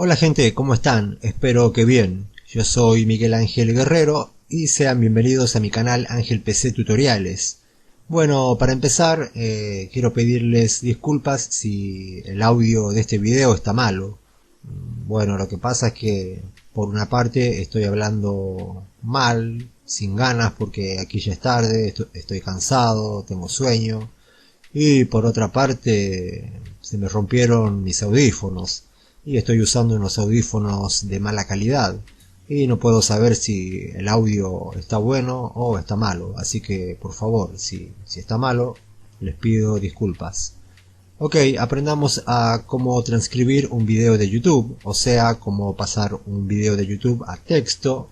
Hola gente, ¿cómo están? Espero que bien. Yo soy Miguel Ángel Guerrero y sean bienvenidos a mi canal Ángel PC Tutoriales. Bueno, para empezar, quiero pedirles disculpas si el audio de este video está malo. Bueno, lo que pasa es que por una parte estoy hablando mal, sin ganas, porque aquí ya es tarde, estoy cansado, tengo sueño. Y por otra parte, se me rompieron mis audífonos y estoy usando unos audífonos de mala calidad y no puedo saber si el audio está bueno o está malo, así que por favor, si está malo, les pido disculpas. Ok, aprendamos a cómo transcribir un video de YouTube, o sea, cómo pasar un video de YouTube a texto,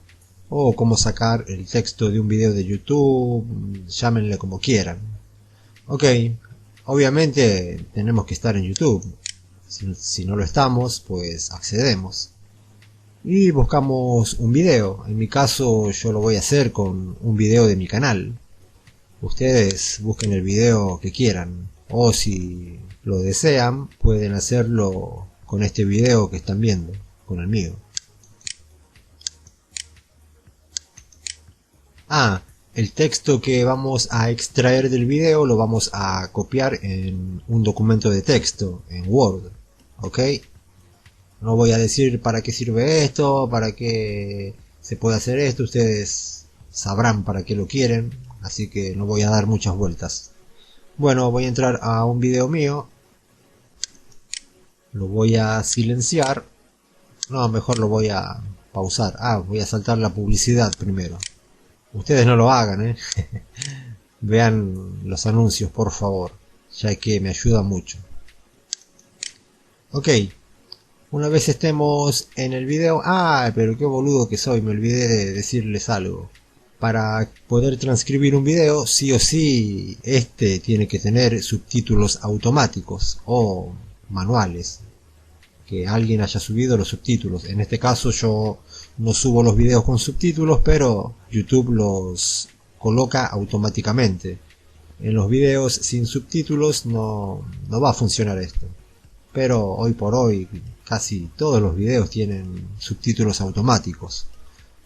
o cómo sacar el texto de un video de YouTube, llámenle como quieran. Ok, obviamente tenemos que estar en YouTube. Si no lo estamos, pues accedemos. Y buscamos un video. En mi caso yo lo voy a hacer con un video de mi canal. Ustedes busquen el video que quieran. O si lo desean, pueden hacerlo con este video que están viendo, con el mío. El texto que vamos a extraer del video lo vamos a copiar en un documento de texto, en Word, ¿ok? No voy a decir para qué sirve esto, para qué se puede hacer esto, ustedes sabrán para qué lo quieren, así que no voy a dar muchas vueltas. Bueno, voy a entrar a un video mío, lo voy a silenciar, no, mejor lo voy a pausar, voy a saltar la publicidad primero. Ustedes no lo hagan, Vean los anuncios, por favor, ya que me ayuda mucho. Ok, una vez estemos en el video... pero qué boludo que soy, me olvidé de decirles algo. Para poder transcribir un video, sí o sí, este tiene que tener subtítulos automáticos o manuales. Que alguien haya subido los subtítulos. En este caso yo no subo los videos con subtítulos, pero YouTube los coloca automáticamente. En los videos sin subtítulos no va a funcionar esto. Pero hoy por hoy casi todos los videos tienen subtítulos automáticos.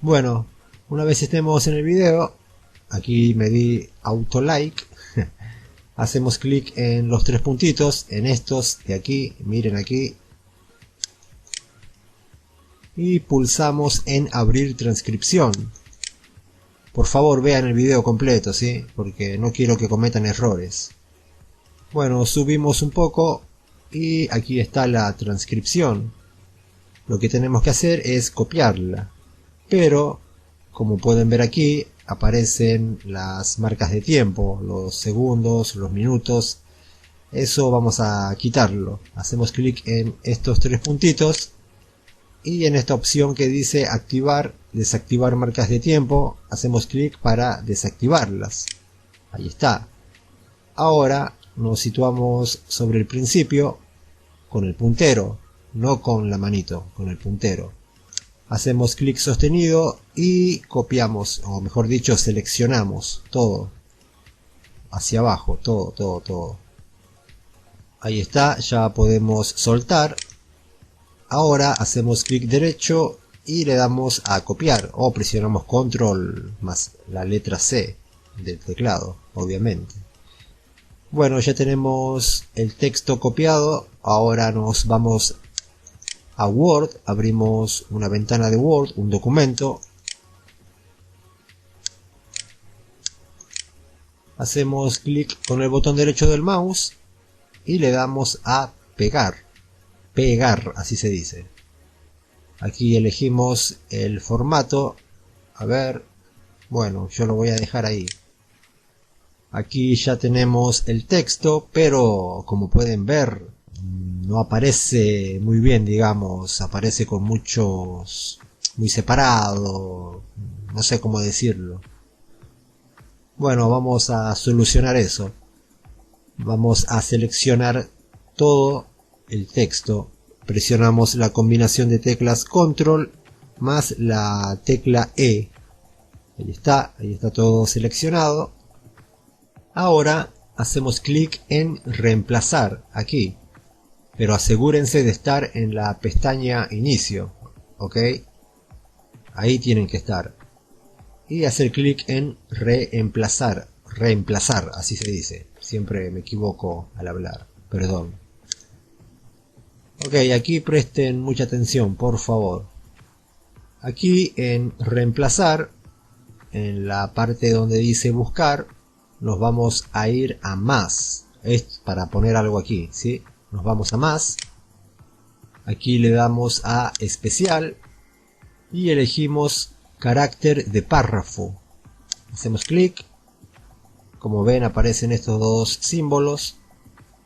Bueno, una vez estemos en el video, aquí me di auto like. Hacemos clic en los tres puntitos, en estos de aquí, miren aquí. Y pulsamos en abrir transcripción. Por favor vean el video completo, ¿sí? Porque no quiero que cometan errores. Bueno, subimos un poco y aquí está la transcripción. Lo que tenemos que hacer es copiarla. Pero, como pueden ver aquí, aparecen las marcas de tiempo, los segundos, los minutos. Eso vamos a quitarlo. Hacemos clic en estos tres puntitos. Y en esta opción que dice activar, desactivar marcas de tiempo, hacemos clic para desactivarlas. Ahí está. Ahora nos situamos sobre el principio con el puntero, no con la manito, con el puntero. Hacemos clic sostenido y copiamos, o mejor dicho, seleccionamos todo. Hacia abajo, todo. Ahí está, ya podemos soltar. Ahora hacemos clic derecho y le damos a copiar o presionamos control más la letra C del teclado, obviamente. Bueno, ya tenemos el texto copiado. Ahora nos vamos a Word, abrimos una ventana de Word, un documento. Hacemos clic con el botón derecho del mouse y le damos a pegar. Pegar, así se dice. Aquí elegimos el formato. A ver, bueno, yo lo voy a dejar ahí. Aquí ya tenemos el texto, pero como pueden ver, no aparece muy bien, digamos. Aparece con muchos, muy separado, no sé cómo decirlo. Bueno, vamos a solucionar eso. Vamos a seleccionar todo el texto, presionamos la combinación de teclas control más la tecla E. Ahí está todo seleccionado. Ahora hacemos clic en reemplazar aquí. pero asegúrense de estar en la pestaña inicio, ¿ok? Ahí tienen que estar. Y hacer clic en reemplazar, así se dice. Siempre me equivoco al hablar, perdón. Ok, aquí presten mucha atención, por favor. Aquí en reemplazar, en la parte donde dice buscar, nos vamos a ir a más. Es para poner algo aquí, ¿sí? Nos vamos a más. Aquí le damos a especial y elegimos carácter de párrafo. Hacemos clic. Como ven, aparecen estos dos símbolos.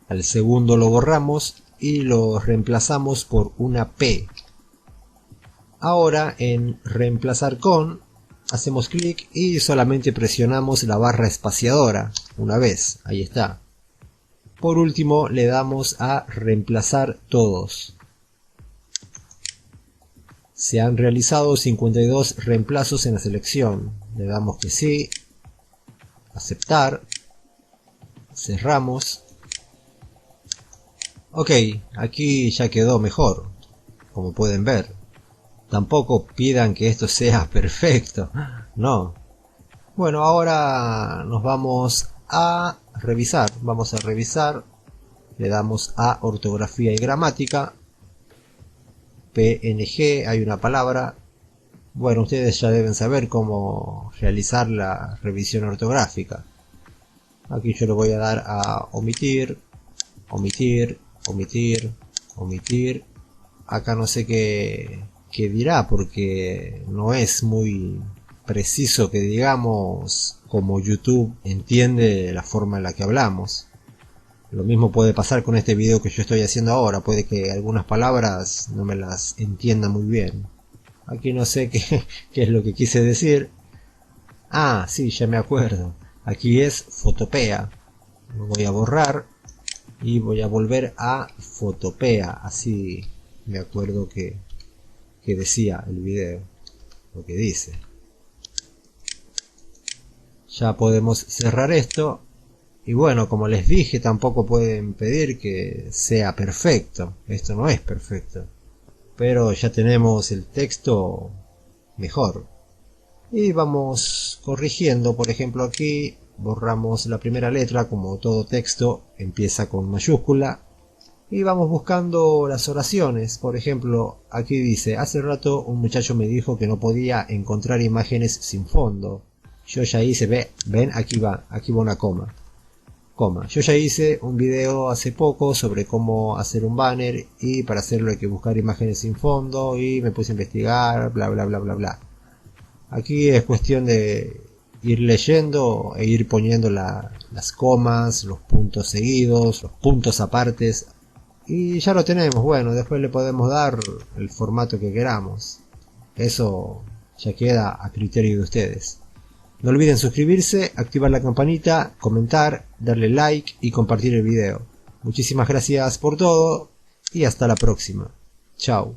Al segundo lo borramos y lo reemplazamos por una P. Ahora en reemplazar con, hacemos clic y solamente presionamos la barra espaciadora una vez. Ahí está. Por último le damos a reemplazar todos. Se han realizado 52 reemplazos en la selección. Le damos que sí. Aceptar. Cerramos. Ok, aquí ya quedó mejor, como pueden ver. Tampoco pidan que esto sea perfecto, no. Bueno, ahora nos vamos a revisar. Vamos a revisar. Le damos a ortografía y gramática. PNG, hay una palabra. Bueno, ustedes ya deben saber cómo realizar la revisión ortográfica. Aquí yo le voy a dar a omitir, omitir, omitir, omitir. Acá no sé qué dirá porque no es muy preciso que digamos como YouTube entiende la forma en la que hablamos. Lo mismo puede pasar con este video que yo estoy haciendo ahora. Puede que algunas palabras no me las entienda muy bien. Aquí no sé qué es lo que quise decir. Ah, sí, ya me acuerdo. Aquí es fotopea. Lo voy a borrar y voy a volver a fotopea. Así me acuerdo que decía el video. Lo que dice. Ya podemos cerrar esto. Y bueno, como les dije, tampoco pueden pedir que sea perfecto. Esto no es perfecto. Pero ya tenemos el texto mejor. Y vamos corrigiendo. Por ejemplo, aquí borramos la primera letra. Como todo texto empieza con mayúscula. Y vamos buscando las oraciones. Por ejemplo, aquí dice: hace rato un muchacho me dijo que no podía encontrar imágenes sin fondo. Yo ya hice, ven, aquí va una coma. Yo ya hice un video hace poco sobre cómo hacer un banner y para hacerlo hay que buscar imágenes sin fondo y me puse a investigar, bla bla bla bla bla. Aquí es cuestión de ir leyendo e ir poniendo las comas, los puntos seguidos, los puntos apartes y ya lo tenemos. Bueno, después le podemos dar el formato que queramos. Eso ya queda a criterio de ustedes. No olviden suscribirse, activar la campanita, comentar, darle like y compartir el video. Muchísimas gracias por todo y hasta la próxima. Chao.